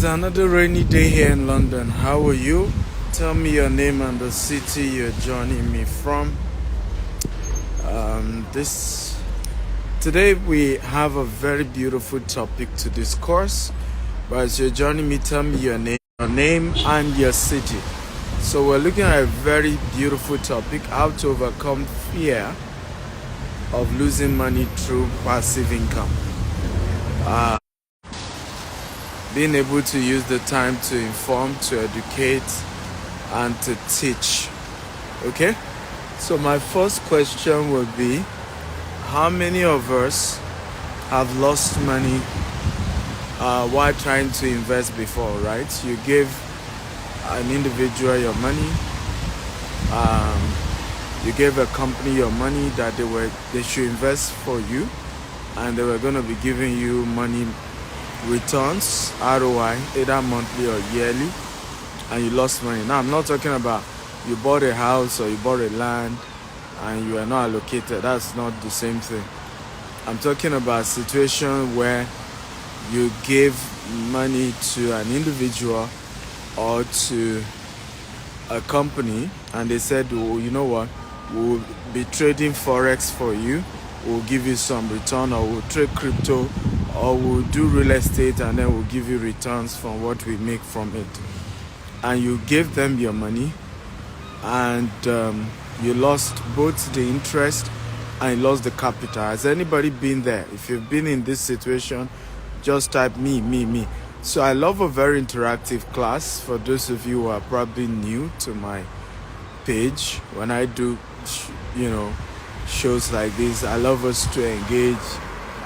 another rainy day here in London. How are you? Tell me your name and the city you're joining me from. This Today we have a very beautiful topic to discuss. But as you're joining me, tell me your name and your city. So we're looking at a very beautiful topic: how to overcome fear of losing money through passive income. Being able to use the time to inform, to educate, and to teach. Okay? So my first question would be, how many of us have lost money while trying to invest before, right? You give an individual your money, you gave a company your money that they should invest for you, and they were going to be giving you money returns, ROI, either monthly or yearly, and you lost money. Now, I'm not talking about you bought a house or you bought a land and you are not allocated. That's not the same thing. I'm talking about a situation where you gave money to an individual or to a company and they said, oh, you know what, we'll be trading Forex for you, we'll give you some return, or we'll trade crypto, or we'll do real estate and then we'll give you returns from what we make from it. And you gave them your money and you lost both the interest and you lost the capital. Has anybody been there? If you've been in this situation, just type me. So I love a very interactive class. For those of you who are probably new to my page, when I do shows like this, I love us to engage.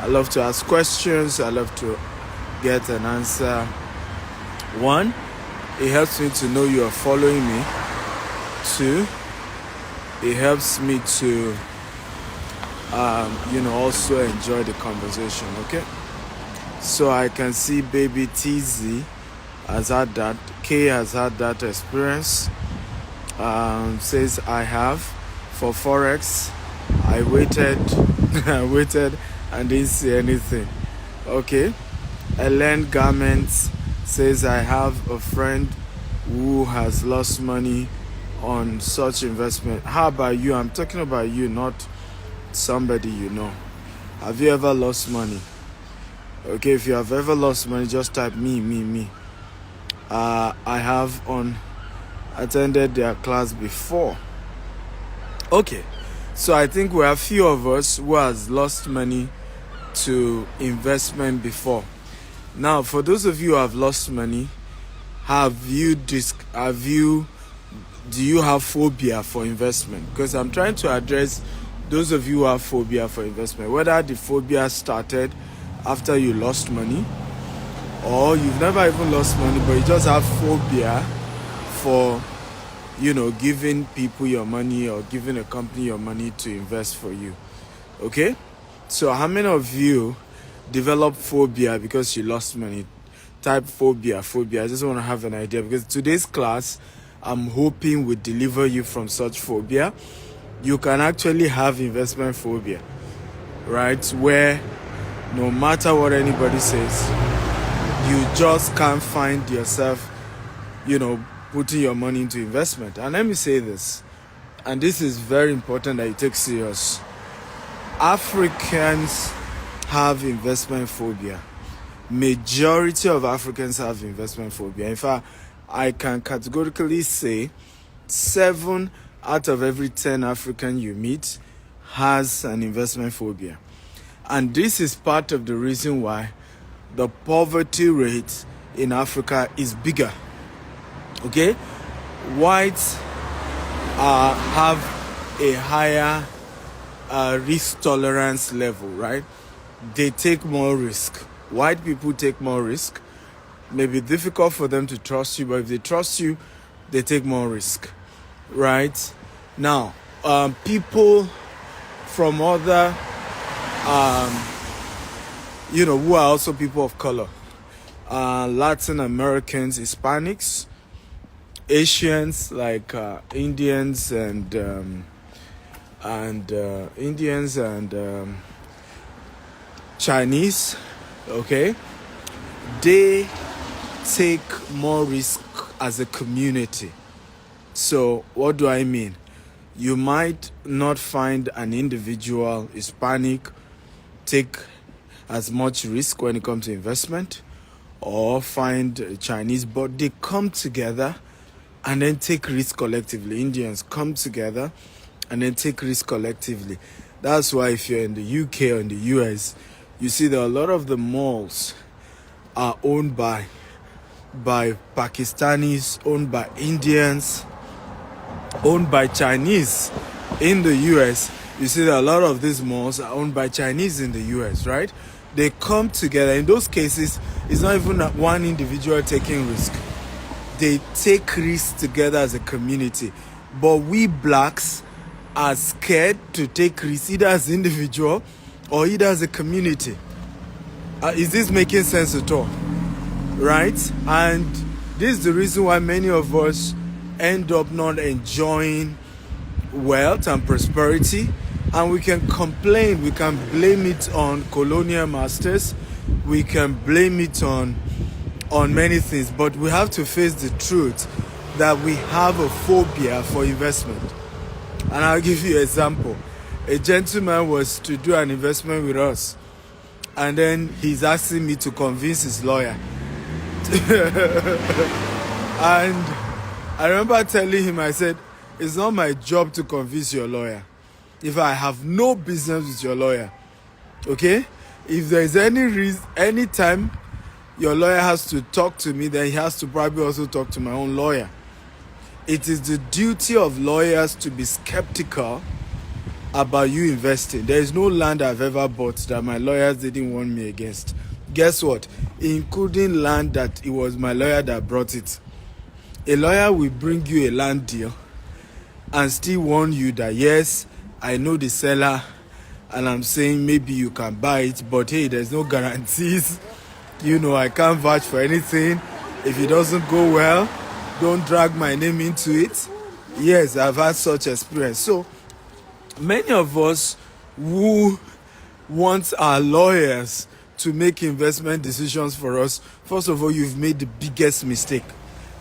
I love to ask questions. I love to get an answer. One, it helps me to know you are following me. Two, it helps me to also enjoy the conversation. Okay, so I can see baby TZ has had that, K has had that experience. Says I have. For Forex, I waited and didn't see anything. Okay. Ellen Garments says I have a friend who has lost money on such investment. How about you? I'm talking about you, not somebody you know. Have you ever lost money? Okay, if you have ever lost money, just type me. I have attended their class before. Okay, so I think we have few of us who has lost money to investment before. Now, for those of you who have lost money, do you have phobia for investment? Because I'm trying to address those of you who have phobia for investment, whether the phobia started after you lost money, or you've never even lost money, but you just have phobia for, giving people your money or giving a company your money to invest for you. Okay? So how many of you develop phobia because you lost money? Type phobia. I just want to have an idea, because today's class, I'm hoping will deliver you from such phobia. You can actually have investment phobia, right? Where no matter what anybody says, you just can't find yourself, putting your money into investment. And let me say this, and this is very important that you take serious. Africans have investment phobia. Majority of Africans have investment phobia. In fact, I can categorically say 7 out of every 10 African you meet has an investment phobia. And this is part of the reason why the poverty rate in Africa is bigger. Okay? Whites have a higher risk tolerance level, right? They take more risk. White people take more risk. Maybe difficult for them to trust you, but if they trust you, they take more risk, right? Now, people from other, who are also people of color, Latin Americans, Hispanics, Asians like Indians and Chinese, okay, they take more risk as a community. So what do I mean? You might not find an individual Hispanic take as much risk when it comes to investment, or find a Chinese, but they come together and then take risk collectively. Indians come together and then take risk collectively. That's why if you're in the UK or in the US, you see that a lot of the malls are owned by Pakistanis, owned by Indians, owned by Chinese. In the US, you see that a lot of these malls are owned by Chinese in the US, right? They come together. In those cases, it's not even one individual taking risk. They take risks together as a community. But we blacks are scared to take risks either as individual or either as a community. Is this making sense at all? Right? And this is the reason why many of us end up not enjoying wealth and prosperity. And we can complain, we can blame it on colonial masters, we can blame it on many things, but we have to face the truth that we have a phobia for investment. And I'll give you an example. A gentleman was to do an investment with us, and then he's asking me to convince his lawyer. And I remember telling him, I said, it's not my job to convince your lawyer. If I have no business with your lawyer, okay? If there is any time your lawyer has to talk to me, then he has to probably also talk to my own lawyer. It is the duty of lawyers to be skeptical about you investing. There is no land I've ever bought that my lawyers didn't warn me against. Guess what? Including land that it was my lawyer that brought it. A lawyer will bring you a land deal and still warn you that, yes, I know the seller and I'm saying maybe you can buy it, but hey, there's no guarantees. I can't vouch for anything. If it doesn't go well, don't drag my name into it. Yes, I've had such experience. So many of us who want our lawyers to make investment decisions for us, first of all, you've made the biggest mistake.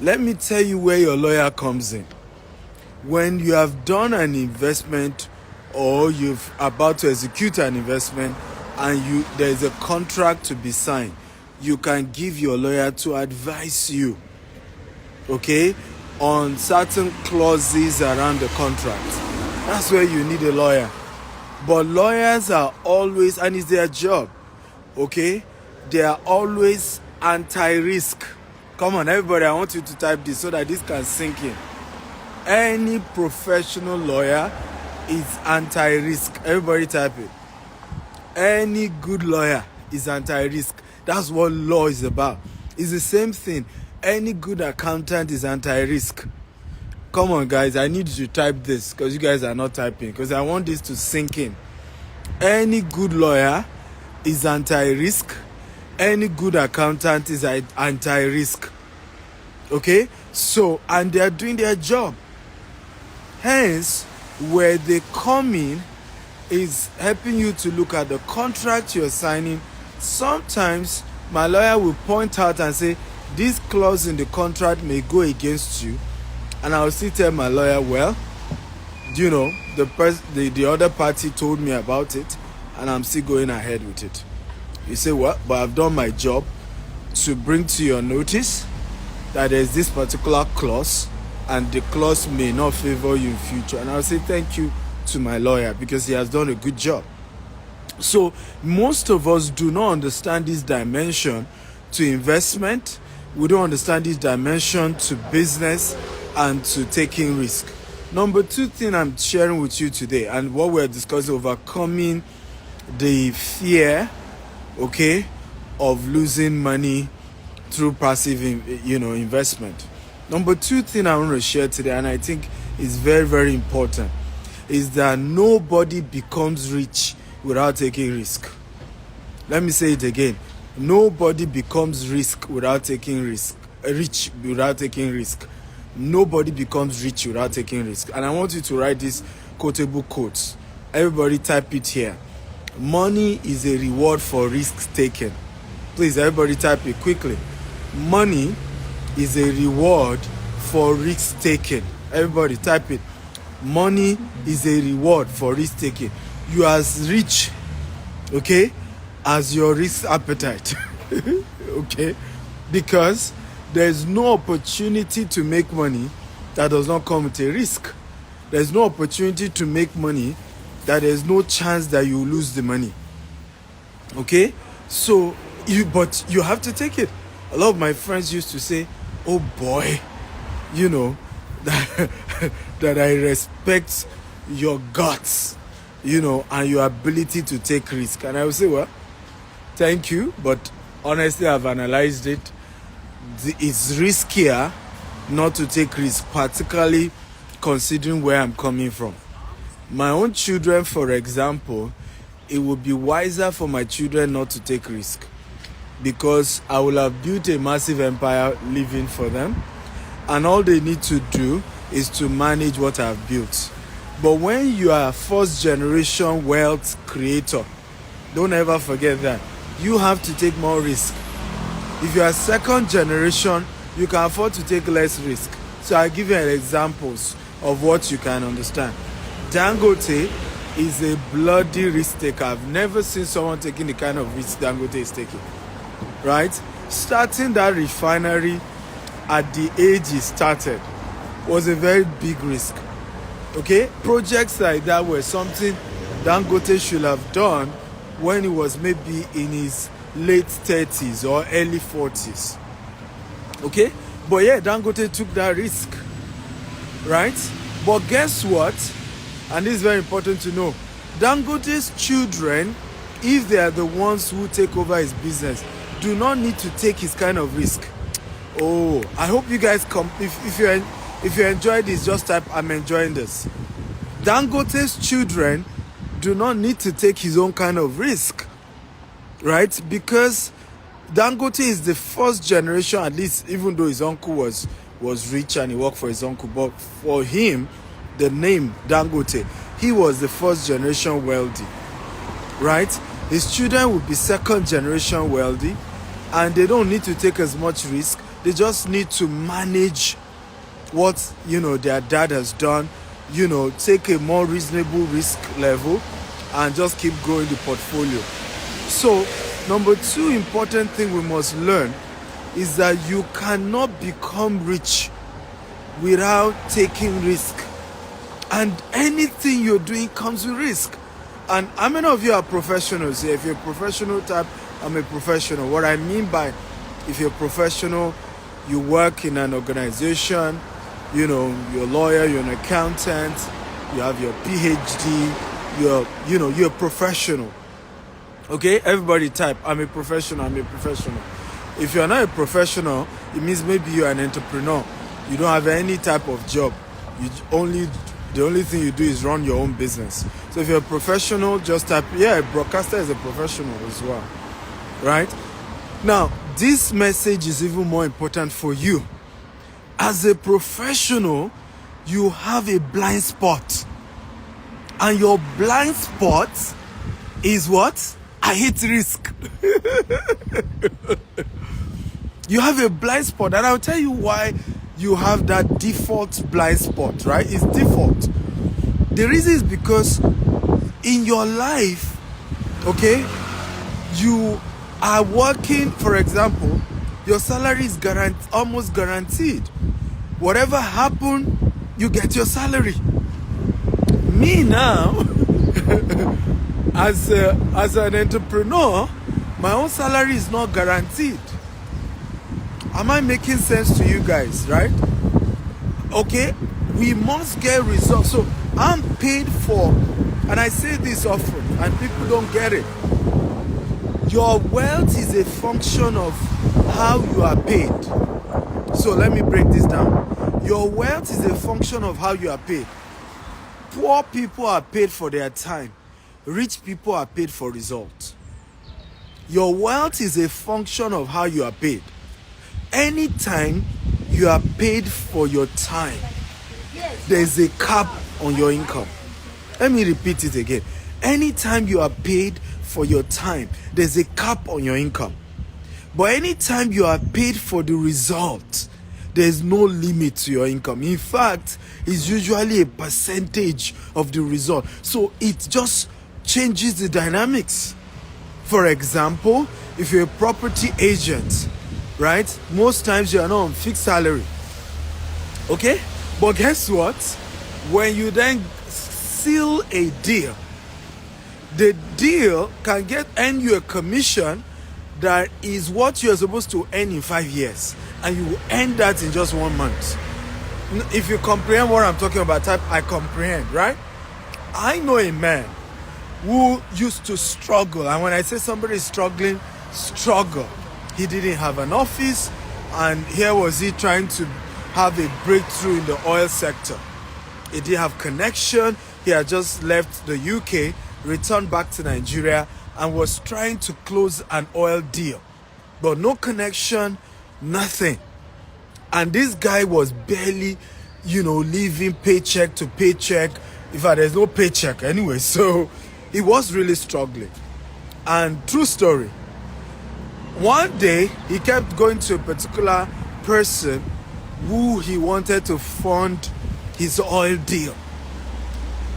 Let me tell you where your lawyer comes in. When you have done an investment or you're about to execute an investment and there's a contract to be signed, you can give your lawyer to advise you, okay, on certain clauses around the contract. That's where you need a lawyer. But lawyers are always, and it's their job, okay, they are always anti-risk. Come on, everybody, I want you to type this so that this can sink in. Any professional lawyer is anti-risk. Everybody type it. Any good lawyer is anti-risk. That's what law is about. It's the same thing. Any good accountant is anti-risk. Come on, guys. I need you to type this because you guys are not typing, because I want this to sink in. Any good lawyer is anti-risk. Any good accountant is anti-risk. Okay? So, and they are doing their job. Hence, where they come in is helping you to look at the contract you're signing. Sometimes my lawyer will point out and say, this clause in the contract may go against you. And I'll still tell my lawyer, well, the other party told me about it and I'm still going ahead with it. You say, well, but I've done my job to bring to your notice that there's this particular clause and the clause may not favor you in future. And I'll say thank you to my lawyer because he has done a good job. So most of us do not understand this dimension to investment. We don't understand this dimension to business and to taking risk. Number two thing I'm sharing with you today, and what we're discussing, overcoming the fear, okay, of losing money through passive, investment. Number two thing I want to share today, and I think is very, very important, is that nobody becomes rich without taking risk. Let me say it again. Nobody becomes rich without taking risk. Nobody becomes rich without taking risk. And I want you to write these quotable quotes. Everybody type it here. Money is a reward for risks taken. Please, everybody type it quickly. Money is a reward for risk taking. Everybody type it. Money is a reward for risk taking. You are as rich, okay, as your risk appetite. Okay? Because there's no opportunity to make money that does not come with a risk. There's no opportunity to make money that there's no chance that you lose the money. Okay? So but you have to take it. A lot of my friends used to say, oh boy, you know, that I respect your guts, you know, and your ability to take risk. And I would say, well, thank you, but honestly, I've analyzed it. It's riskier not to take risk, particularly considering where I'm coming from. My own children, for example, it would be wiser for my children not to take risk, because I will have built a massive empire living for them, and all they need to do is to manage what I've built. But when you are a first generation wealth creator, don't ever forget that you have to take more risk. If you are second generation, you can afford to take less risk. So I'll give you examples of what you can understand. Dangote is a bloody risk taker. I've never seen someone taking the kind of risk Dangote is taking. Right? Starting that refinery at the age he started was a very big risk. Okay? Projects like that were something Dangote should have done when he was maybe in his late 30s or early 40s. Okay? But yeah, Dangote took that risk. Right? But guess what? And this is very important to know. Dangote's children, if they are the ones who take over his business, do not need to take his kind of risk. Oh, I hope you guys come. If you enjoy this, just type I'm enjoying this. Dangote's children do not need to take his own kind of risk, right? Because Dangote is the first generation, at least, even though his uncle was rich and he worked for his uncle, but for him, the name Dangote, he was the first generation wealthy, right? His children will be second generation wealthy, and they don't need to take as much risk. They just need to manage what, you know, their dad has done, you know, take a more reasonable risk level and just keep growing the portfolio. So number two important thing we must learn is that you cannot become rich without taking risk. And anything you're doing comes with risk. And how many of you are professionals? If you're a professional type, I'm a professional. What I mean by, if you're a professional, you work in an organization, you know, you're a lawyer, you're an accountant, you have your PhD, you're a professional. Okay, everybody type, I'm a professional, I'm a professional. If you're not a professional, it means maybe you're an entrepreneur. You don't have any type of job. The only thing you do is run your own business. So if you're a professional, just type, yeah, a broadcaster is a professional as well. Right? Now, this message is even more important for you. As a professional, you have a blind spot. And your blind spot is what? I hate risk. You have a blind spot, and I'll tell you why you have that default blind spot, right? It's default. The reason is because in your life, okay, you are working, for example, your salary is almost guaranteed. Whatever happens, you get your salary. Me now, as an entrepreneur, my own salary is not guaranteed. Am I making sense to you guys, right? Okay, we must get results. So I'm paid for, and I say this often, and people don't get it. Your wealth is a function of how you are paid. So let me break this down. Your wealth is a function of how you are paid. Poor people are paid for their time. Rich people are paid for results. Your wealth is a function of how you are paid. Anytime you are paid for your time, there's a cap on your income. Let me repeat it again. Anytime you are paid for your time, there's a cap on your income. But anytime you are paid for the result, there's no limit to your income. In fact, it's usually a percentage of the result. So it just changes the dynamics. For example, if you're a property agent, right? Most times you are not on fixed salary. Okay? But guess what? When you then seal a deal, the deal can earn you a commission that is what you're supposed to earn in 5 years, and you will earn that in just 1 month. If you comprehend what I'm talking about, type I comprehend, right? I know a man who used to struggle, and when I say somebody is struggling, struggle. He didn't have an office, and here was he trying to have a breakthrough in the oil sector. He didn't have connection. He had just left the UK, returned back to Nigeria, and was trying to close an oil deal. But no connection, nothing. And this guy was barely, living paycheck to paycheck. In fact, there's no paycheck anyway. So he was really struggling. And true story, one day he kept going to a particular person who he wanted to fund his oil deal.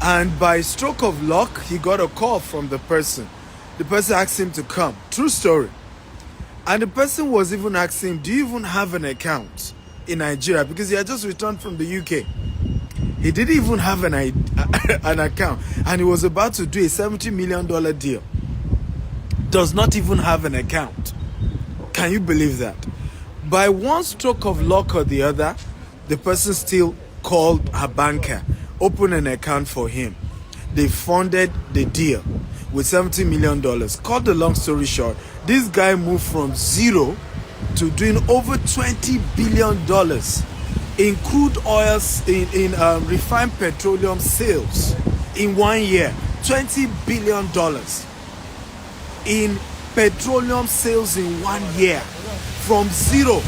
And by stroke of luck, he got a call from the person. The person asked him to come. True story. And the person was even asking him, do you even have an account in Nigeria? Because he had just returned from the UK. He didn't even have an account. And he was about to do a $70 million deal. Does not even have an account. Can you believe that? By one stroke of luck or the other, the person still called her banker, opened an account for him. They funded the deal with $70 million. Cut the long story short, this guy moved from zero to doing over $20 billion in crude oils, in refined petroleum sales in 1 year. $20 billion in petroleum sales in 1 year from zero.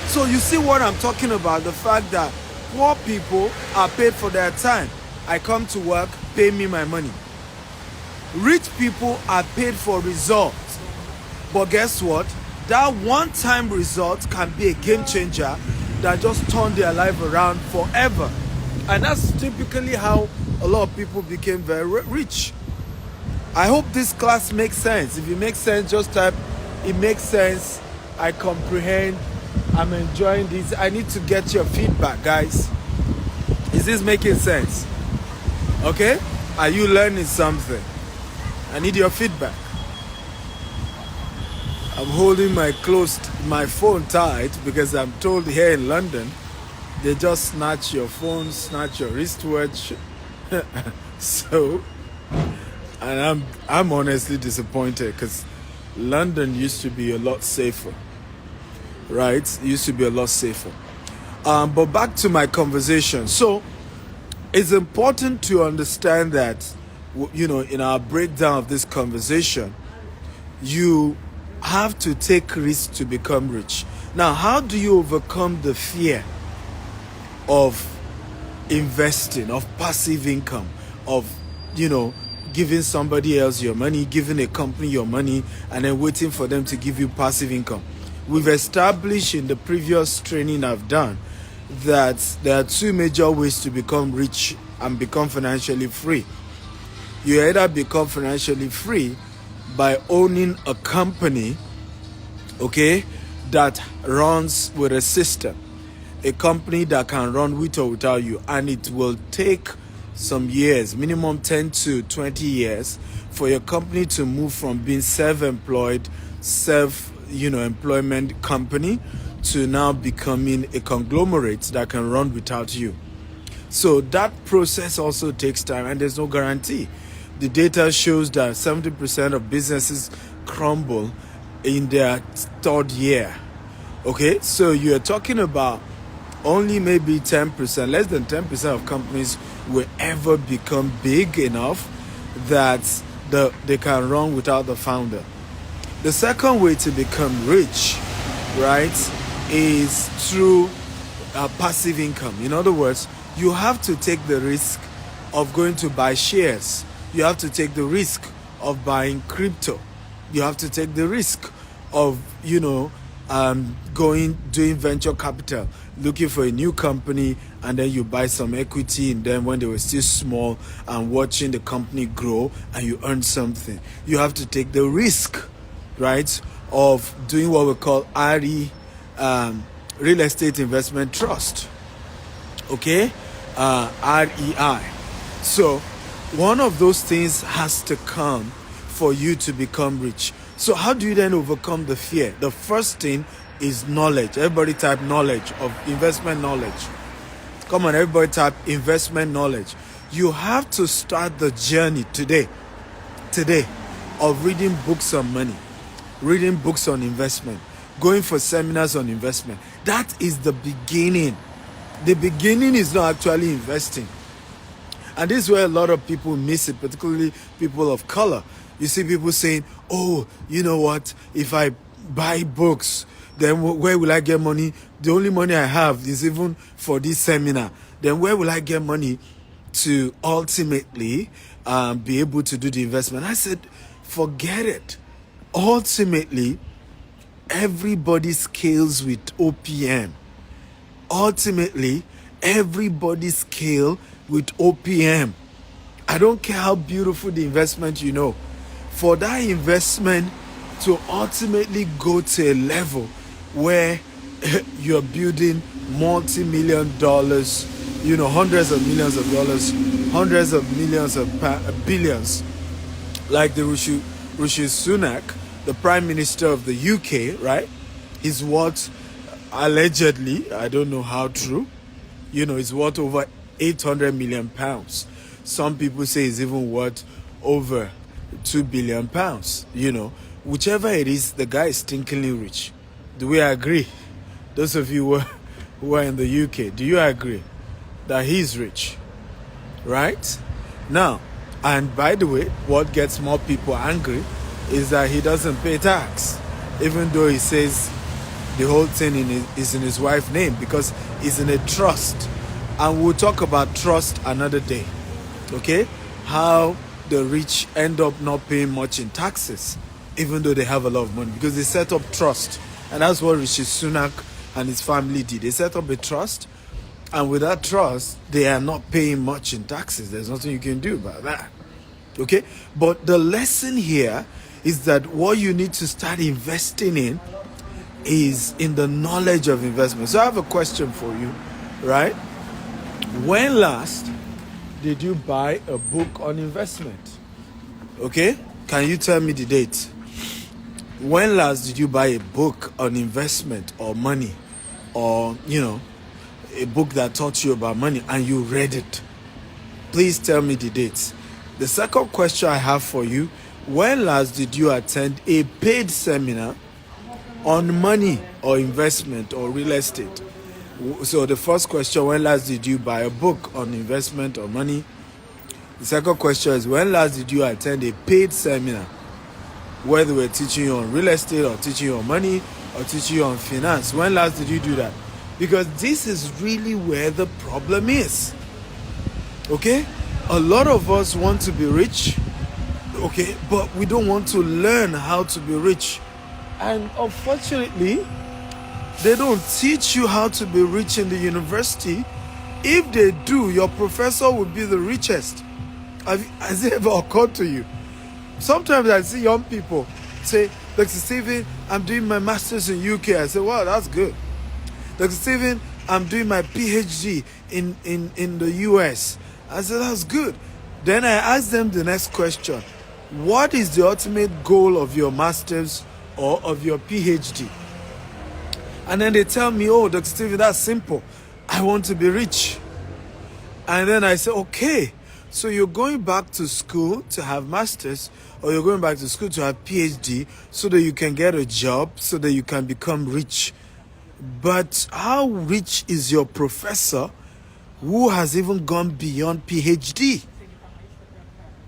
So you see what I'm talking about, the fact that poor people are paid for their time. I come to work, pay me my money. Rich people are paid for results. But guess what? That one-time result can be a game changer that just turned their life around forever. And that's typically how a lot of people became very rich. I hope this class makes sense. If it makes sense, just type, it makes sense, I comprehend, I'm enjoying this. I need to get your feedback, guys. Is this making sense? Okay? Are you learning something? I need your feedback. I'm holding my phone tight because I'm told here in London, they just snatch your phone, snatch your wristwatch. So, and I'm honestly disappointed because London used to be a lot safer. Right? It used to be a lot safer. But back to my conversation. So, it's important to understand that, in our breakdown of this conversation, you have to take risks to become rich. Now, how do you overcome the fear of investing, of passive income, of, giving somebody else your money, giving a company your money, and then waiting for them to give you passive income? We've established in the previous training I've done that there are two major ways to become rich and become financially free. You either become financially free by owning a company, okay, that runs with a system, a company that can run with or without you, and it will take some years, minimum 10 to 20 years, for your company to move from being self-employed, employment company to now becoming a conglomerate that can run without you. So that process also takes time, and there's no guarantee. The data shows that 70% of businesses crumble in their third year. Okay, so you're talking about only maybe 10%, less than 10% of companies will ever become big enough that they can run without the founder. The second way to become rich, right, is through passive income. In other words, you have to take the risk of going to buy shares. You have to take the risk of buying crypto. You have to take the risk of, doing venture capital, looking for a new company, and then you buy some equity in them when they were still small, and watching the company grow, and you earn something. You have to take the risk, right, of doing what we call RE, Real Estate Investment Trust. Okay? REI. So one of those things has to come for you to become rich. So how do you then overcome the fear? The first thing is knowledge. Everybody type knowledge, of investment knowledge. Come on, everybody type investment knowledge. You have to start the journey today of reading books on money, reading books on investment, going for seminars on investment. That is the beginning. The beginning is not actually investing. And this is where a lot of people miss it, particularly people of color. You see people saying, oh, you know what, if I buy books, then where will I get money? The only money I have is even for this seminar. Then where will I get money to ultimately be able to do the investment? I said, forget it. Ultimately, everybody scales with OPM. Ultimately, everybody scale with OPM. I don't care how beautiful the investment for that investment to ultimately go to a level where you're building multi-million dollars, hundreds of millions of dollars, hundreds of millions of billions, like the Rishi Sunak, the Prime Minister of the UK, right? Is worth, allegedly, I don't know how true, is worth over 800 million pounds. Some people say it's even worth over 2 billion pounds. Whichever it is, the guy is stinkingly rich. Do we agree? Those of you who are in the UK, do you agree that he's rich? Right? Now, and by the way, what gets more people angry is that he doesn't pay tax, even though he says the whole thing is in his wife's name, because it's in a trust. And we'll talk about trust another day. Okay? How the rich end up not paying much in taxes, even though they have a lot of money, because they set up trust. And that's what Rishi Sunak and his family did. They set up a trust, and with that trust, they are not paying much in taxes. There's nothing you can do about that. Okay? But the lesson here is that what you need to start investing in is in the knowledge of investment. So I have a question for you, right? When last did you buy a book on investment? Okay? Can you tell me the date? When last did you buy a book on investment or money, or, a book that taught you about money and you read it? Please tell me the dates. The second question I have for you, when last did you attend a paid seminar on money or investment or real estate? So the first question, when last did you buy a book on investment or money? The second question is, when last did you attend a paid seminar where they were teaching you on real estate or teaching you on money or teaching you on finance? When last did you do that? Because this is really where the problem is. Okay? A lot of us want to be rich, okay, but we don't want to learn how to be rich. And unfortunately, they don't teach you how to be rich in the university. If they do, your professor will be the richest. Has it ever occurred to you? Sometimes I see young people say, Dr. Stephen, I'm doing my master's in UK. I say, wow, that's good. Dr. Stephen, I'm doing my PhD in the US. I said, that's good. Then I ask them the next question. What is the ultimate goal of your master's or of your PhD? And then they tell me, oh, Dr. Stephen, that's simple. I want to be rich. And then I say, okay, so you're going back to school to have master's, or you're going back to school to have PhD so that you can get a job, so that you can become rich. But how rich is your professor who has even gone beyond PhD?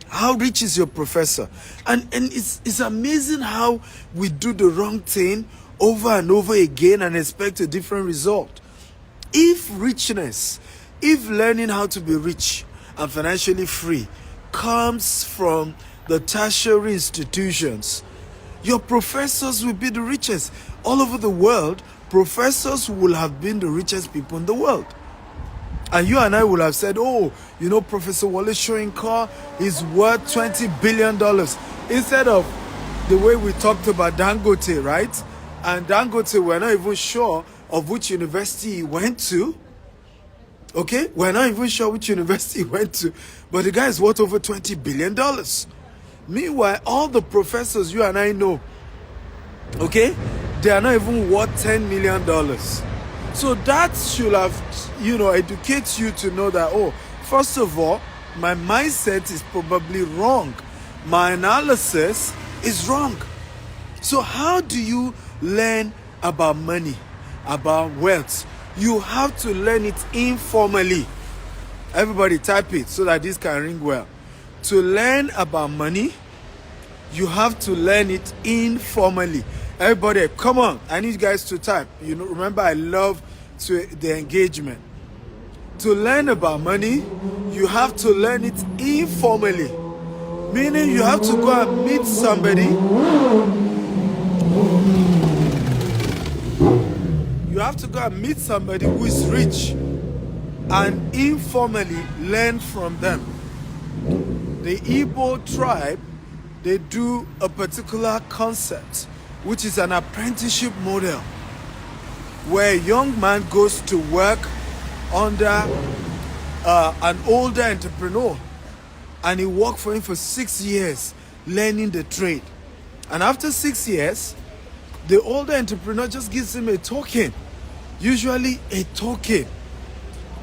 How rich is your professor? And it's amazing how we do the wrong thing over and over again and expect a different result. If learning how to be rich and financially free comes from the tertiary institutions, Your professors will be the richest. All over the world, professors will have been the richest people in the world. And you and I will have said, oh, you know, Professor Wole Soyinka is worth $20 billion. Instead of the way we talked about Dangote, right? And Dangote, we're not even sure of which university he went to. Okay? We're not even sure which university he went to. But the guy is worth over $20 billion. Meanwhile, all the professors you and I know, okay, they are not even worth $10 million. So that should have, educate you to know that, oh, first of all, my mindset is probably wrong. My analysis is wrong. So how do you learn about money, about wealth? You have to learn it informally. Everybody type it so that this can ring well. To learn about money, you have to learn it informally. Everybody, come on. I need you guys to type. Remember, I love the engagement. To learn about money, you have to learn it informally. Meaning you have to go and meet somebody. You have to go and meet somebody who is rich and informally learn from them. The Igbo tribe, they do a particular concept, which is an apprenticeship model, where a young man goes to work under an older entrepreneur, and he worked for him for 6 years, learning the trade. And after 6 years, the older entrepreneur just gives him a token, usually a token.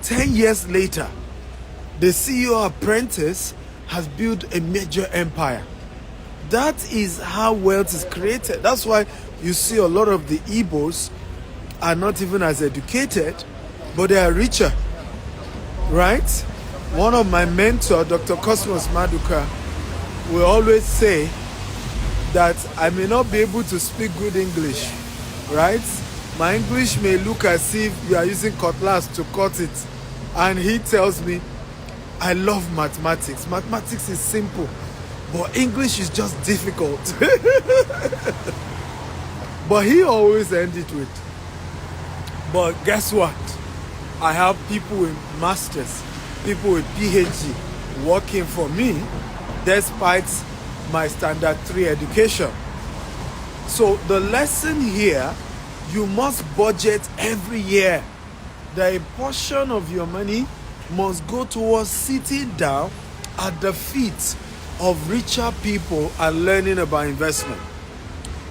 10 years later, the CEO apprentice has built a major empire. That is how wealth is created. That's why you see a lot of the Igbos are not even as educated, but they are richer, right? One of my mentors, Dr. Cosmos Maduka, will always say that I may not be able to speak good English, right? My English may look as if you are using cutlass to cut it. And he tells me, I love mathematics. Mathematics is simple, but English is just difficult. But he always ends it with, but guess what? I have people with masters, people with PhD working for me despite my standard 3 education. So the lesson here, you must budget every year. That a portion of your money must go towards sitting down at the feet of richer people and learning about investment.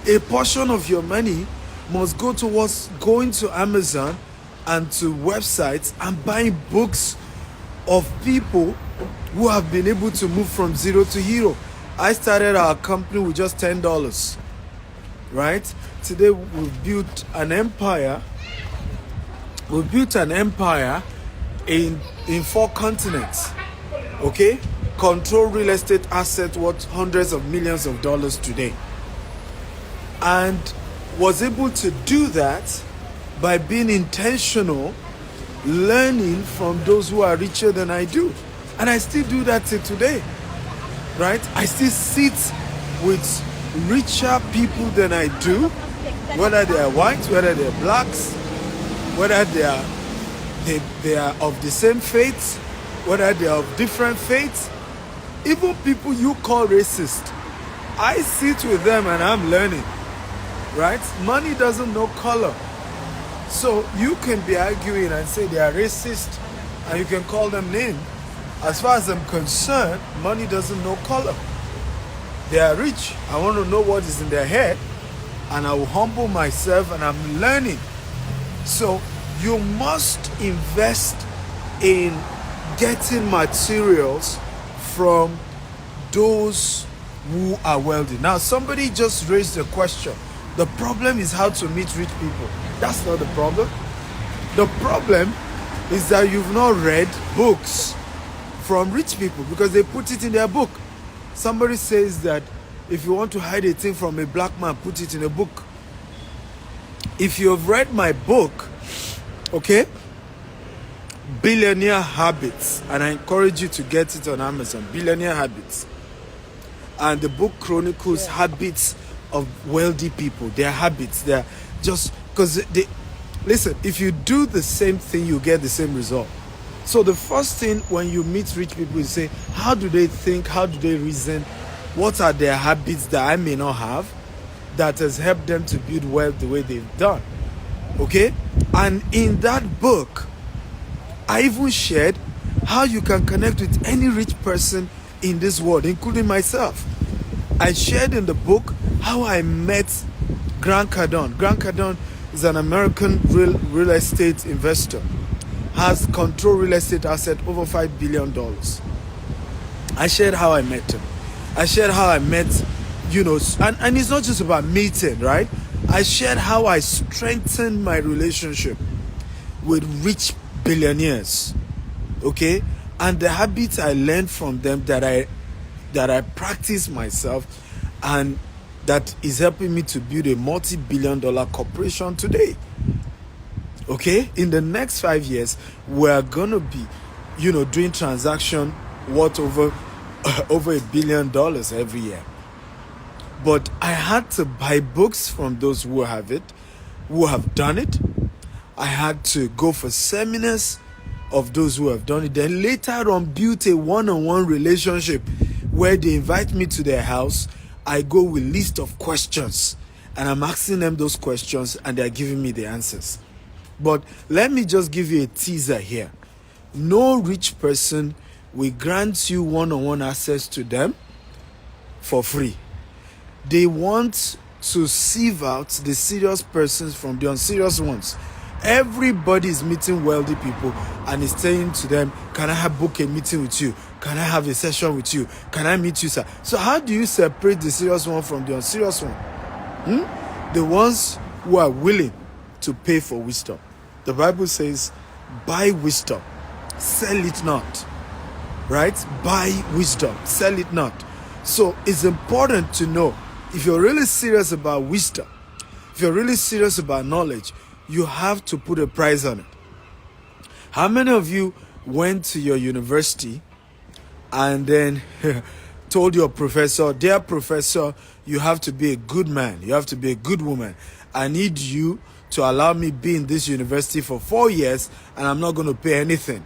A portion of your money must go towards going to Amazon and to websites and buying books of people who have been able to move from zero to hero. I started our company with just $10, right? Today we've built an empire. We built an empire in 4 continents, okay? Control real estate assets worth hundreds of millions of dollars today. And was able to do that by being intentional, learning from those who are richer than I do. And I still do that till today, right? I still sit with richer people than I do, whether they are white, whether they are blacks, whether they are of the same faith, whether they are of different faiths, even people you call racist. I sit with them and I'm learning, right? Money doesn't know color. So you can be arguing and say they are racist and you can call them names. As far as I'm concerned, money doesn't know color. They are rich. I want to know what is in their head, and I will humble myself, and I'm learning. So you must invest in getting materials from those who are wealthy. Now, somebody just raised a question. The problem is how to meet rich people. That's not the problem. The problem is that you've not read books from rich people because they put it in their book. Somebody says that if you want to hide a thing from a black man, put it in a book. If you have read my book, okay, Billionaire Habits, and I encourage you to get it on Amazon, Billionaire Habits. And the book chronicles habits of wealthy people, their habits, they're just because they listen, if you do the same thing, you get the same result. So the first thing when you meet rich people, you say, how do they think? How do they reason? What are their habits that I may not have that has helped them to build wealth the way they've done? Okay? And in that book, I even shared how you can connect with any rich person in this world, including myself. I shared in the book how I met Grant Cardone. Grant Cardone is an American real estate investor, has control real estate asset over $5 billion. I shared how I met him. I shared how I met, and it's not just about meeting, right? I shared how I strengthened my relationship with rich billionaires, okay? And the habits I learned from them that I practice myself, and that is helping me to build a multi-billion-dollar corporation today. Okay, in the next 5 years, we're gonna be, doing transaction worth over $1 billion every year. But I had to buy books from those who have done it. I had to go for seminars of those who have done it. Then later on, built a one-on-one relationship where they invite me to their house. I go with list of questions, and I'm asking them those questions, and they're giving me the answers. But let me just give you a teaser here. No rich person will grant you one-on-one access to them for free. They want to sieve out the serious persons from the unserious ones. Everybody is meeting wealthy people and is saying to them, can I book a meeting with you? Can I have a session with you? Can I meet you, sir? So how do you separate the serious one from the unserious one? The ones who are willing to pay for wisdom. The Bible says, buy wisdom, sell it not. Right? Buy wisdom, sell it not. So it's important to know, if you're really serious about wisdom, if you're really serious about knowledge, you have to put a price on it. How many of you went to your university and then told your professor, dear professor, you have to be a good man, you have to be a good woman. I need you to allow me be in this university for 4 years and I'm not going to pay anything.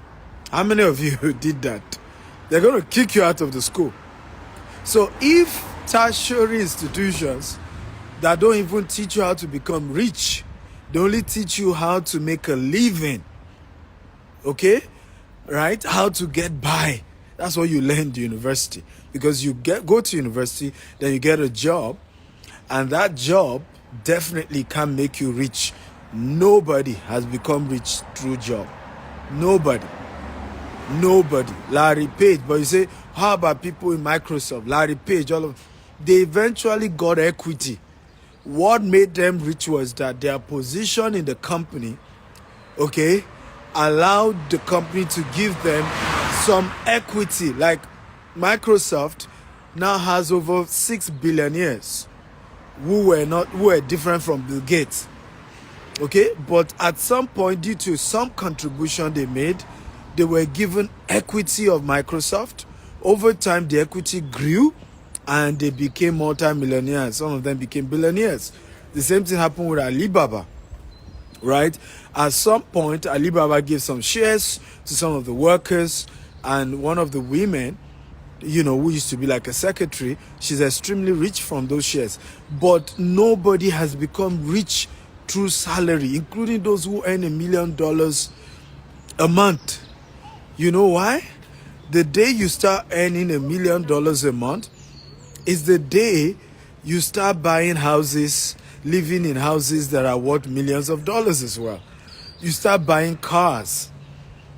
How many of you did that? They're going to kick you out of the school. So if tertiary institutions that don't even teach you how to become rich, they only teach you how to make a living, okay? Right? How to get by. That's what you learn in university. Because you go to university, then you get a job, and that job definitely can make you rich. Nobody has become rich through job. Nobody. Larry Page. But you say, how about people in Microsoft? Larry Page, all of them. They eventually got equity. What made them rich was that their position in the company, okay, allowed the company to give them some equity. Like Microsoft now has over 6 billionaires who were different from Bill Gates. Okay, but at some point, due to some contribution they made, they were given equity of Microsoft. Over time, the equity grew and they became multi-millionaires. Some of them became billionaires. The same thing happened with Alibaba, right? At some point, Alibaba gave some shares to some of the workers, and one of the women, who used to be like a secretary, she's extremely rich from those shares. But nobody has become rich through salary, including those who earn $1 million a month. You know why? The day you start earning $1 million a month is the day you start buying houses, living in houses that are worth millions of dollars as well. You start buying cars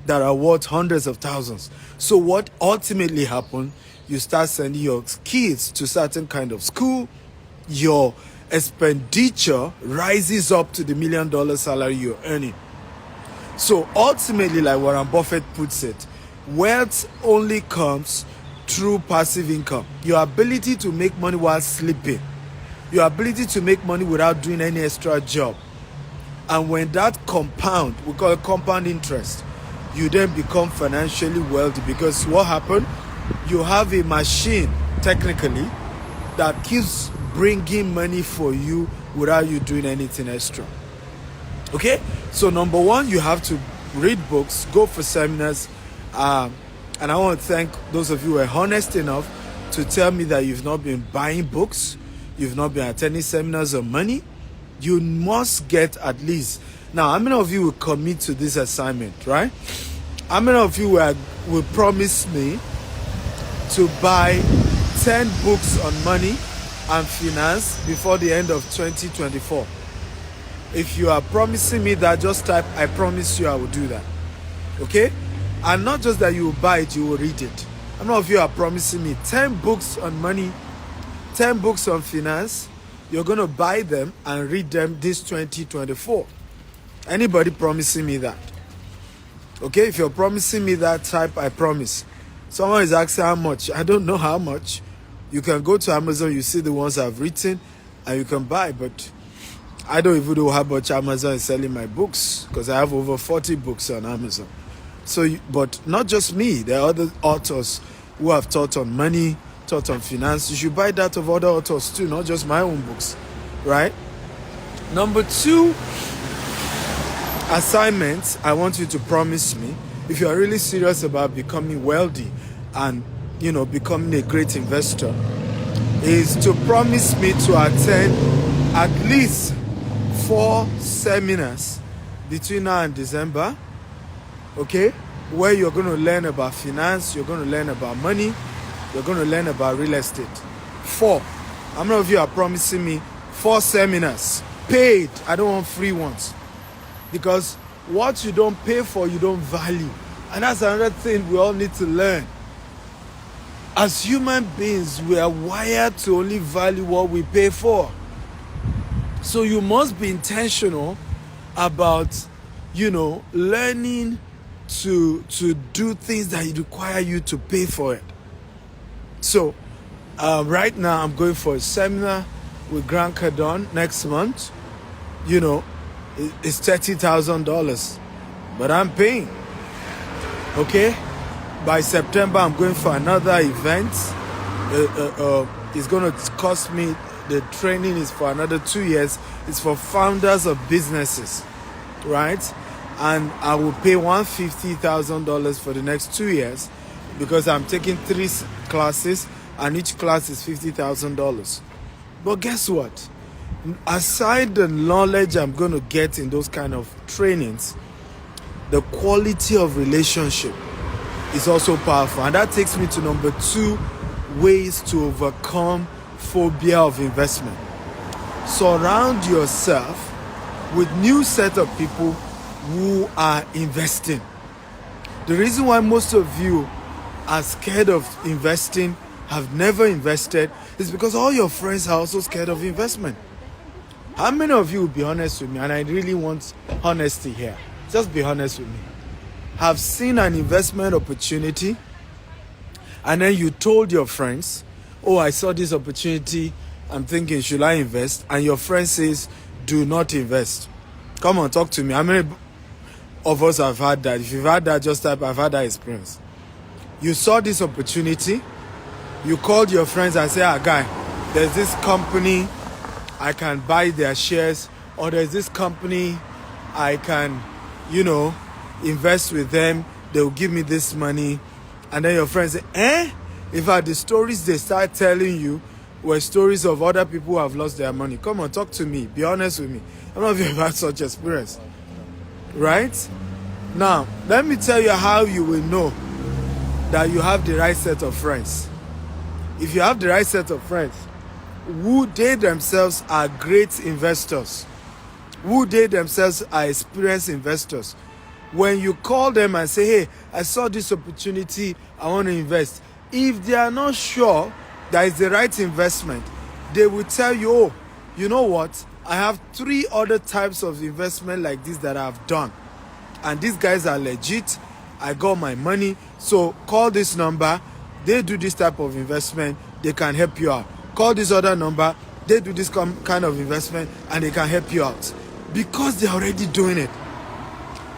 that are worth hundreds of thousands. So what ultimately happened, you start sending your kids to certain kind of school, your expenditure rises up to the $1 million salary you're earning. So ultimately, like Warren Buffett puts it, wealth only comes through passive income. Your ability to make money while sleeping. Your ability to make money without doing any extra job. And when that compound, we call it compound interest, you then become financially wealthy, because what happened? You have a machine, technically, that keeps bringing money for you without you doing anything extra. Okay, so number one, you have to read books, go for seminars, and I want to thank those of you who are honest enough to tell me that you've not been buying books, you've not been attending seminars on money. You must get at least. Now, how many of you will commit to this assignment, right? How many of you will promise me to buy 10 books on money and finance before the end of 2024? If you are promising me that, just type, I promise you I will do that. Okay? And not just that you will buy it, you will read it. How many of you are promising me 10 books on money, 10 books on finance? You're going to buy them and read them this 2024. Anybody promising me that? Okay, if you're promising me that, type, I promise. Someone is asking how much. I don't know how much. You can go to Amazon, you see the ones I've written, and you can buy, but I don't even know how much Amazon is selling my books, because I have over 40 books on Amazon. So, but not just me, there are other authors who have taught on money, taught on finance. You should buy that of other authors too, not just my own books, right? Number two assignment I want you to promise me, if you are really serious about becoming wealthy and, becoming a great investor, is to promise me to attend at least 4 seminars between now and December, okay, where you're going to learn about finance, you're going to learn about money, you're going to learn about real estate. 4. How many of you are promising me 4 seminars? Paid. I don't want free ones. Because what you don't pay for, you don't value. And that's another thing we all need to learn. As human beings, we are wired to only value what we pay for. So you must be intentional about, learning to do things that require you to pay for it. So right now I'm going for a seminar with Grant Cardone next month. It's $30,000, but I'm paying. Okay, by September I'm going for another event. It's going to cost me. The training is for another 2 years. It's for founders of businesses, right? And I will pay $150,000 for the next 2 years because I'm taking 3 classes and each class is $50,000. But guess what? Aside the knowledge I'm going to get in those kind of trainings, the quality of relationship is also powerful. And that takes me to number 2 ways to overcome phobia of investment. Surround yourself with new set of people who are investing. The reason why most of you are scared of investing, have never invested, is because all your friends are also scared of investment. How many of you will be honest with me? And I really want honesty here. Just be honest with me. Have seen an investment opportunity and then you told your friends, oh, I saw this opportunity, I'm thinking, should I invest? And your friend says, do not invest. Come on, talk to me. How many of us have had that? If you've had that, just type, I've had that experience. You saw this opportunity, you called your friends and said, guy, there's this company, I can buy their shares, or there's this company, I can, invest with them, they'll give me this money. And then your friends say, In fact, the stories they start telling you were stories of other people who have lost their money. Come on, talk to me. Be honest with me. I don't know if you've had such experience. Right? Now, let me tell you how you will know that you have the right set of friends. If you have the right set of friends, who they themselves are great investors, who they themselves are experienced investors, when you call them and say, hey, I saw this opportunity, I want to invest, if they are not sure that it's the right investment, they will tell you, oh, you know what, I have 3 other types of investment like this that I've done, and these guys are legit, I got my money, so call this number, they do this type of investment, they can help you out. Call this other number, they do this kind of investment and they can help you out, because they're already doing it.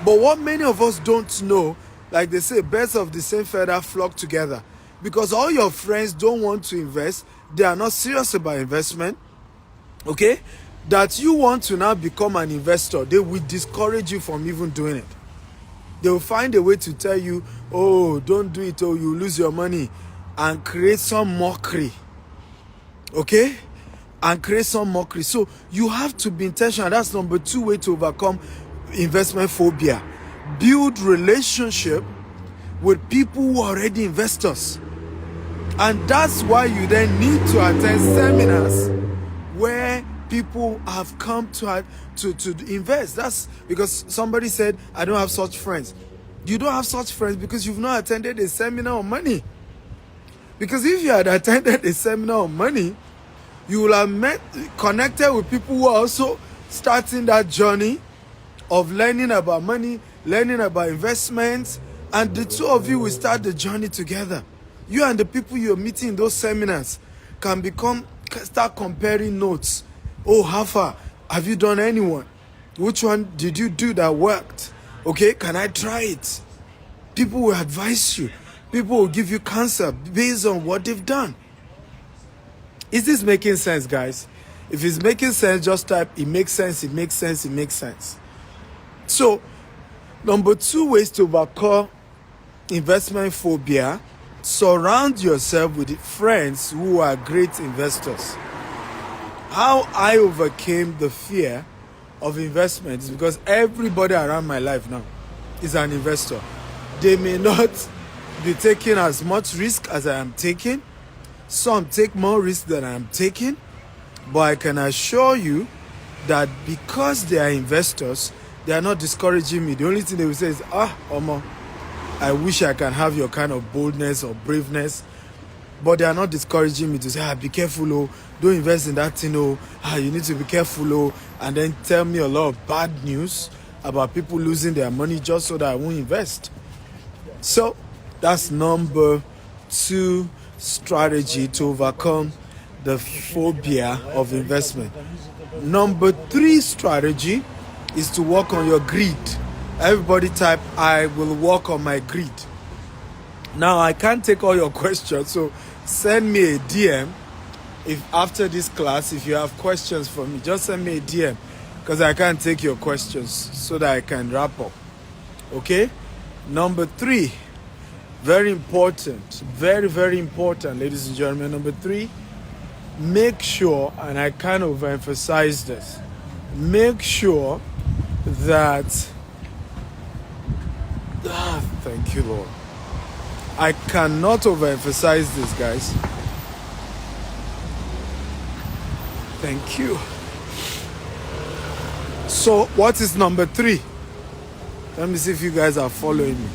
But what many of us don't know, like they say, birds of the same feather flock together, because all your friends don't want to invest, they are not serious about investment, okay, that you want to now become an investor, they will discourage you from even doing it. They will find a way to tell you, oh, don't do it, or you lose your money, and create some mockery. Okay? And create some mockery. So you have to be intentional. That's number 2 way to overcome investment phobia. Build relationship with people who are already investors. And that's why you then need to attend seminars where people have come to invest. That's because somebody said, I don't have such friends. You don't have such friends because you've not attended a seminar on money. Because if you had attended a seminar on money, you will have connected with people who are also starting that journey of learning about money, learning about investments, and the two of you will start the journey together. You and the people you're meeting in those seminars can start comparing notes. Oh, how far? Have you done anyone? Which one did you do that worked? Okay, can I try it? People will advise you. People will give you counsel based on what they've done. Is this making sense, guys? If it's making sense, just type, it makes sense, it makes sense, it makes sense. So, number 2 ways to overcome investment phobia: surround yourself with friends who are great investors. How I overcame the fear of investment is because everybody around my life now is an investor. They may not be taking as much risk as I am taking. Some take more risk than I am taking. But I can assure you that because they are investors, they are not discouraging me. The only thing they will say is, Omo, I wish I can have your kind of boldness or braveness. But they are not discouraging me to say, be careful, oh, don't invest in that thing, oh, you need to be careful, oh, and then tell me a lot of bad news about people losing their money just so that I won't invest. So that's number 2 strategy to overcome the phobia of investment. Number 3 strategy is to work on your greed. Everybody type, I will work on my greed. Now, I can't take all your questions, so send me a DM. If after this class, if you have questions for me, just send me a DM, because I can't take your questions so that I can wrap up. Okay? Number 3, very important, very, very important, ladies and gentlemen. Number 3, make sure, and I kind of emphasize this, make sure that, thank you, Lord. I cannot overemphasize this, guys. Thank you. So, what is number 3? Let me see if you guys are following me.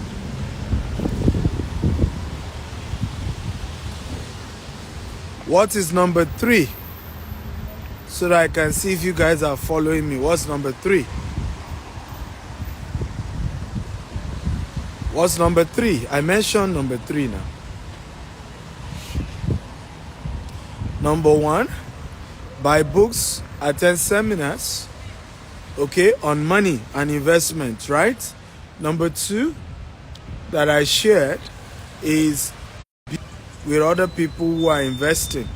What is number 3? So that I can see if you guys are following me. What's number 3? What's number 3? I mentioned number 3 now. Number 1, buy books, attend seminars, okay, on money and investment, right? Number 2 that I shared is with other people who are investing.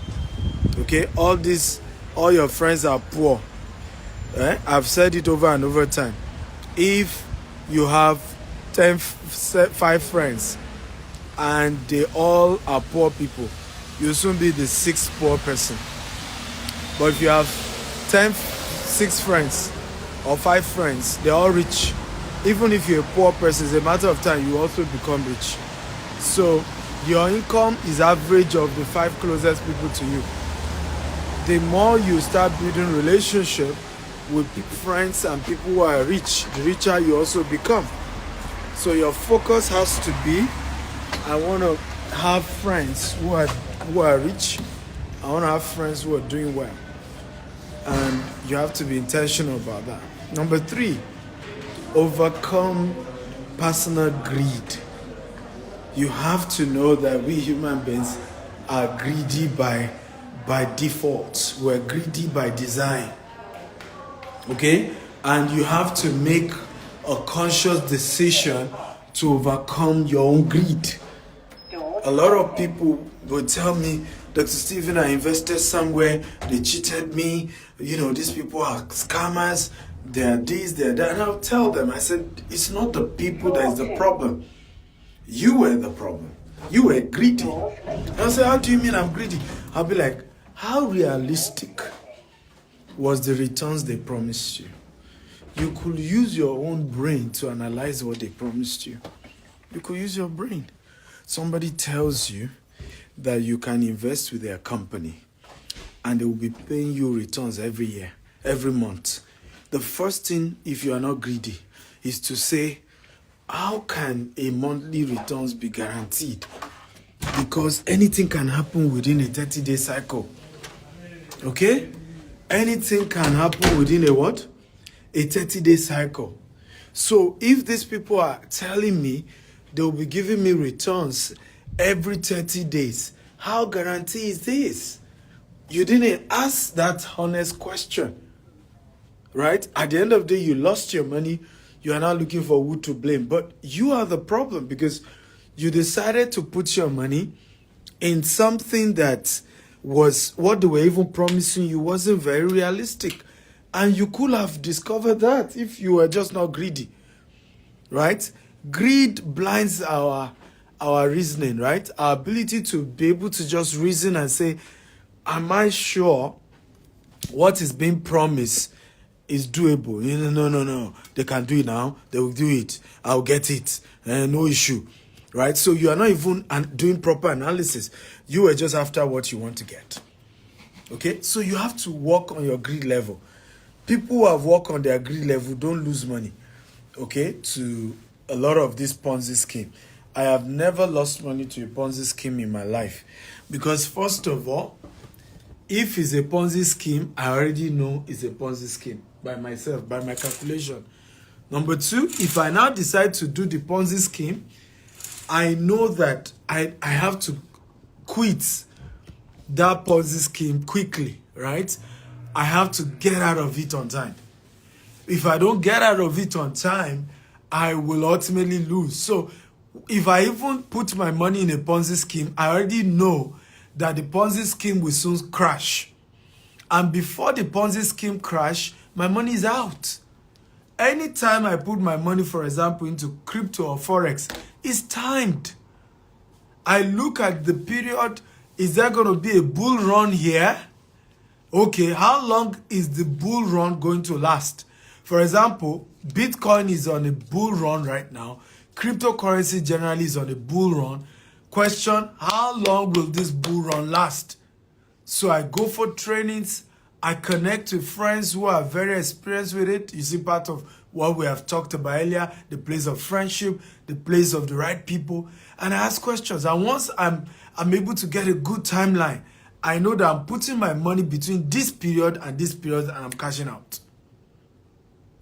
Okay, all your friends are poor. I've said it over and over time. If you have 5 friends and they all are poor people, you'll soon be the 6th poor person. But if you have 6 friends or 5 friends, they're all rich. Even if you're a poor person, it's a matter of time you also become rich. So your income is average of the 5 closest people to you. The more you start building relationship with friends and people who are rich, the richer you also become. So your focus has to be, I want to have friends who are rich. I want to have friends who are doing well. And you have to be intentional about that. Number 3, overcome personal greed. You have to know that we human beings are greedy by default. We're greedy by design. Okay? And you have to make a conscious decision to overcome your own greed. A lot of people will tell me, Dr. Stephen, I invested somewhere, they cheated me, these people are scammers, they're this, they're that. And I'll tell them, I said, it's not the people that is the problem. You were the problem. You were greedy. And I'll say, how do you mean I'm greedy? I'll be like, how realistic was the returns they promised you? You could use your own brain to analyze what they promised you. You could use your brain. Somebody tells you that you can invest with their company and they will be paying you returns every year, every month. The first thing, if you are not greedy, is to say, how can a monthly returns be guaranteed? Because anything can happen within a 30-day cycle. Okay? Anything can happen within a what? A 30-day cycle. So if these people are telling me they'll be giving me returns every 30 days, how guarantee is this? You didn't ask that honest question, right? At the end of the day, you lost your money. You are now looking for who to blame. But you are the problem because you decided to put your money in something that was what they were even promising you wasn't very realistic. And you could have discovered that if you were just not greedy, right? Greed blinds our reasoning, right? Our ability to be able to just reason and say, am I sure what is being promised is doable? No. They can do it now. They will do it. I'll get it. No issue, right? So you are not even doing proper analysis. You are just after what you want to get. Okay? So you have to work on your greed level. People who have worked on their greed level don't lose money, okay, to a lot of this Ponzi scheme. I have never lost money to a Ponzi scheme in my life because, first of all, if it's a Ponzi scheme, I already know it's a Ponzi scheme by myself, by my calculation. Number two, if I now decide to do the Ponzi scheme, I know that I have to quit that Ponzi scheme quickly, right? I have to get out of it on time. If I don't get out of it on time, I will ultimately lose. So if I even put my money in a Ponzi scheme, I already know that the Ponzi scheme will soon crash. And before the Ponzi scheme crash, my money is out. Anytime I put my money, for example, into crypto or Forex, it's timed. I look at the period, is there going to be a bull run here? Okay, how long is the bull run going to last? For example, Bitcoin is on a bull run right now. Cryptocurrency generally is on a bull run. Question, how long will this bull run last? So I go for trainings. I connect with friends who are very experienced with it. You see, part of what we have talked about earlier, the place of friendship, the place of the right people. And I ask questions. And once I'm able to get a good timeline, I know that I'm putting my money between this period and I'm cashing out.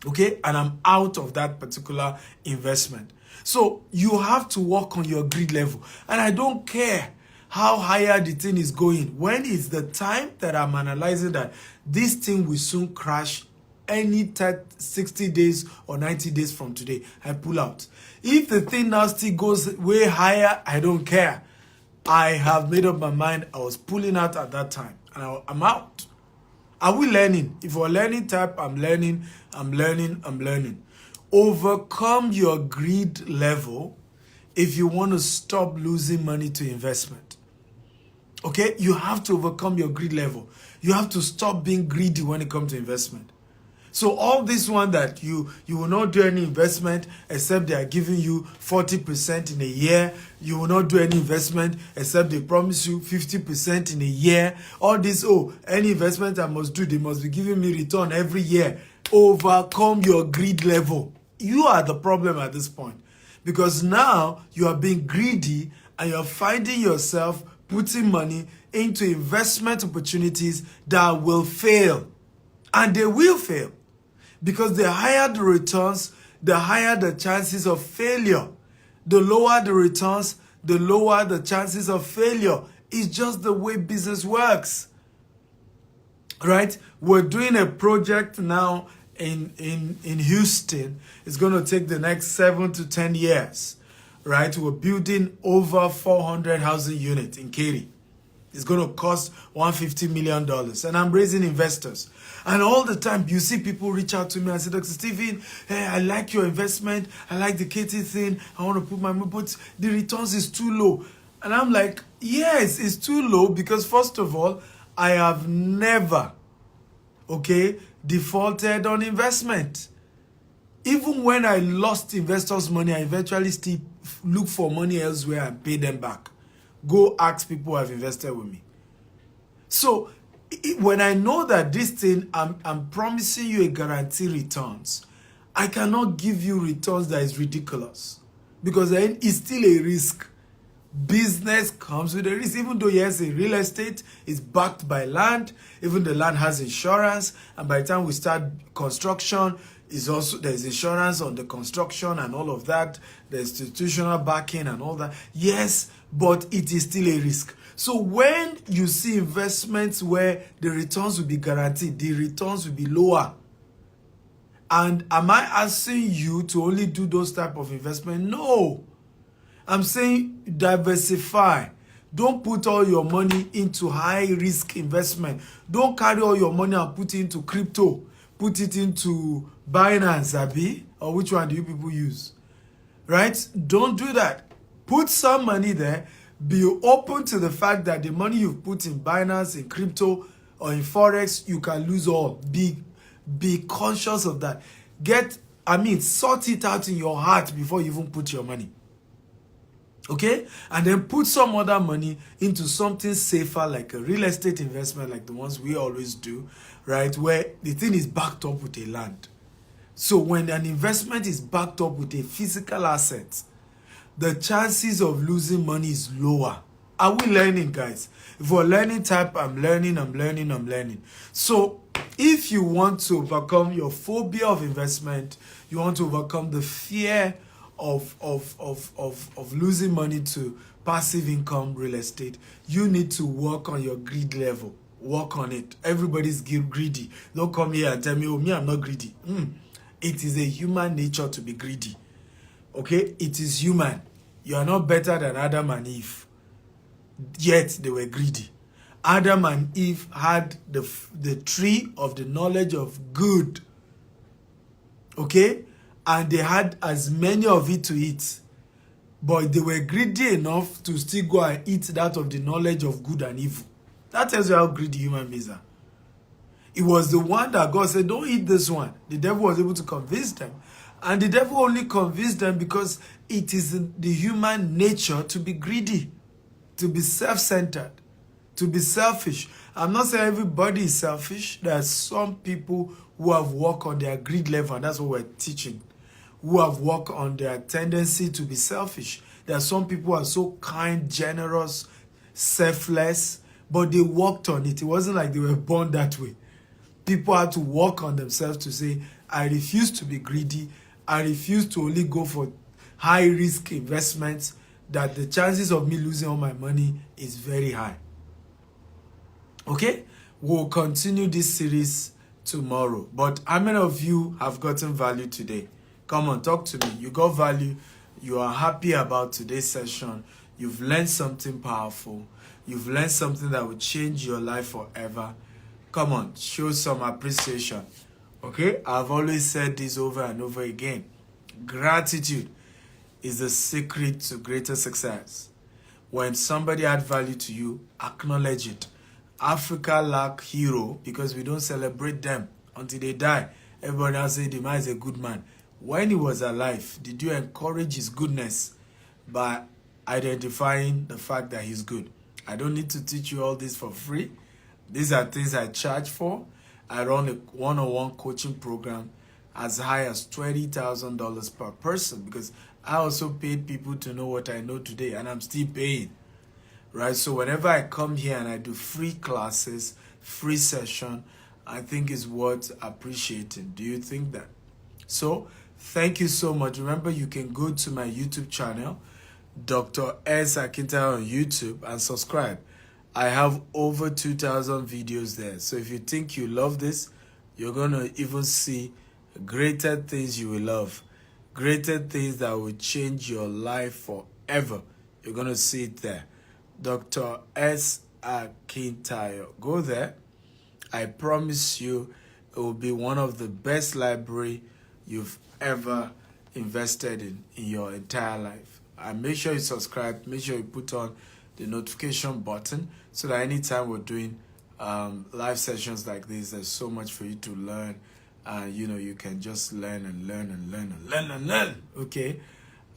Okay? And I'm out of that particular investment. So you have to work on your greed level. And I don't care how higher the thing is going. When it's the time that I'm analyzing that this thing will soon crash any 60 days or 90 days from today, I pull out. If the thing now still goes way higher, I don't care. I have made up my mind. I was pulling out at that time. And I'm out. Are we learning? If we're learning type, I'm learning. Overcome your greed level if you want to stop losing money to investment. Okay? You have to overcome your greed level. You have to stop being greedy when it comes to investment. So all this one that you will not do any investment except they are giving you 40% in a year. You will not do any investment except they promise you 50% in a year. All this, any investment I must do, they must be giving me return every year. Overcome your greed level. You are the problem at this point. Because now you are being greedy and you're finding yourself putting money into investment opportunities that will fail. And they will fail. Because the higher the returns, the higher the chances of failure. The lower the returns, the lower the chances of failure. It's just the way business works. Right? We're doing a project now in Houston. It's going to take the next 7 to 10 years. Right? We're building over 400 housing units in Katy. It's going to cost $150 million. And I'm raising investors. And all the time, you see people reach out to me and say, Dr. Stephen, hey, I like your investment. I like the KT thing. I want to put my money, but the returns is too low. And I'm like, yes, it's too low because first of all, I have never, defaulted on investment. Even when I lost investors' money, I eventually still look for money elsewhere and pay them back. Go ask people who have invested with me. So when I know that this thing, I'm promising you a guaranteed returns, I cannot give you returns that is ridiculous because then it's still a risk. Business comes with a risk. Even though yes, a real estate is backed by land, even the land has insurance, and by the time we start construction, there's insurance on the construction and all of that, the institutional backing and all that. Yes, but it is still a risk. So when you see investments where the returns will be guaranteed, the returns will be lower. And am I asking you to only do those type of investment? No. I'm saying diversify. Don't put all your money into high risk investment. Don't carry all your money and put it into crypto. Put it into Binance, Abi, or which one do you people use? Right? Don't do that. Put some money there. Be open to the fact that the money you've put in Binance, in crypto, or in Forex, you can lose all. Be conscious of that. Sort it out in your heart before you even put your money. Okay? And then put some other money into something safer, like a real estate investment, like the ones we always do, right? Where the thing is backed up with a land. So when an investment is backed up with a physical asset, the chances of losing money is lower. Are we learning, guys? If we're learning type, I'm learning. So if you want to overcome your phobia of investment, you want to overcome the fear of losing money to passive income real estate, you need to work on your greed level. Work on it. Everybody's greedy. Don't come here and tell me, oh, me, I'm not greedy. It is a human nature to be greedy. Okay? It is human. You are not better than Adam and Eve. Yet they were greedy. Adam and Eve had the tree of the knowledge of good. Okay? And they had as many of it to eat. But they were greedy enough to still go and eat that of the knowledge of good and evil. That tells you how greedy human beings are. It was the one that God said, don't eat this one. The devil was able to convince them. And the devil only convinced them because it is the human nature to be greedy, to be self-centered, to be selfish. I'm not saying everybody is selfish. There are some people who have worked on their greed level, and that's what we're teaching, who have worked on their tendency to be selfish. There are some people who are so kind, generous, selfless, but they worked on it. It wasn't like they were born that way. People had to work on themselves to say, I refuse to be greedy. I refuse to only go for high-risk investments that the chances of me losing all my money is very high. Okay? We'll continue this series tomorrow. But how many of you have gotten value today? Come on, talk to me. You got value. You are happy about today's session. You've learned something powerful. You've learned something that will change your life forever. Come on, show some appreciation. Okay? I've always said this over and over again. Gratitude is the secret to greater success. When somebody adds value to you, acknowledge it. Africa lack hero because we don't celebrate them until they die. Everybody else say the man is a good man. When he was alive, did you encourage his goodness by identifying the fact that he's good? I don't need to teach you all this for free. These are things I charge for. I run a one-on-one coaching program as high as $20,000 per person because I also paid people to know what I know today, and I'm still paying. Right? So whenever I come here and I do free classes, free session, I think is worth appreciating. Do you think that? So thank you so much. Remember, you can go to my YouTube channel, Dr. S. Akintayo on YouTube, and subscribe. I have over 2,000 videos there. So if you think you love this, you're going to even see greater things you will love. Greater things that will change your life forever. You're going to see it there. Dr. S. Akintayo. Go there. I promise you it will be one of the best library you've ever invested in your entire life. And make sure you subscribe. Make sure you put on the notification button so that anytime we're doing live sessions like this, there's so much for you to learn. You can just learn and learn and learn and learn and learn. Okay.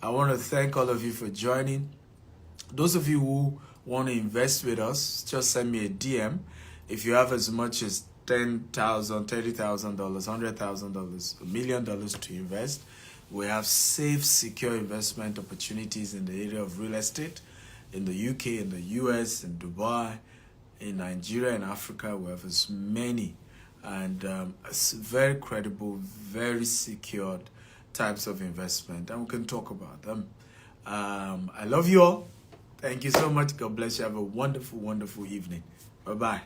I want to thank all of you for joining. Those of you who want to invest with us, just send me a DM. If you have as much as $10,000, $30,000, $100,000, $1 million to invest, we have safe, secure investment opportunities in the area of real estate, in the UK, in the US, in Dubai, in Nigeria, and Africa. We have as many and very credible, very secured types of investment, and we can talk about them. I love you all. Thank you so much. God bless you. Have a wonderful, wonderful evening. Bye-bye.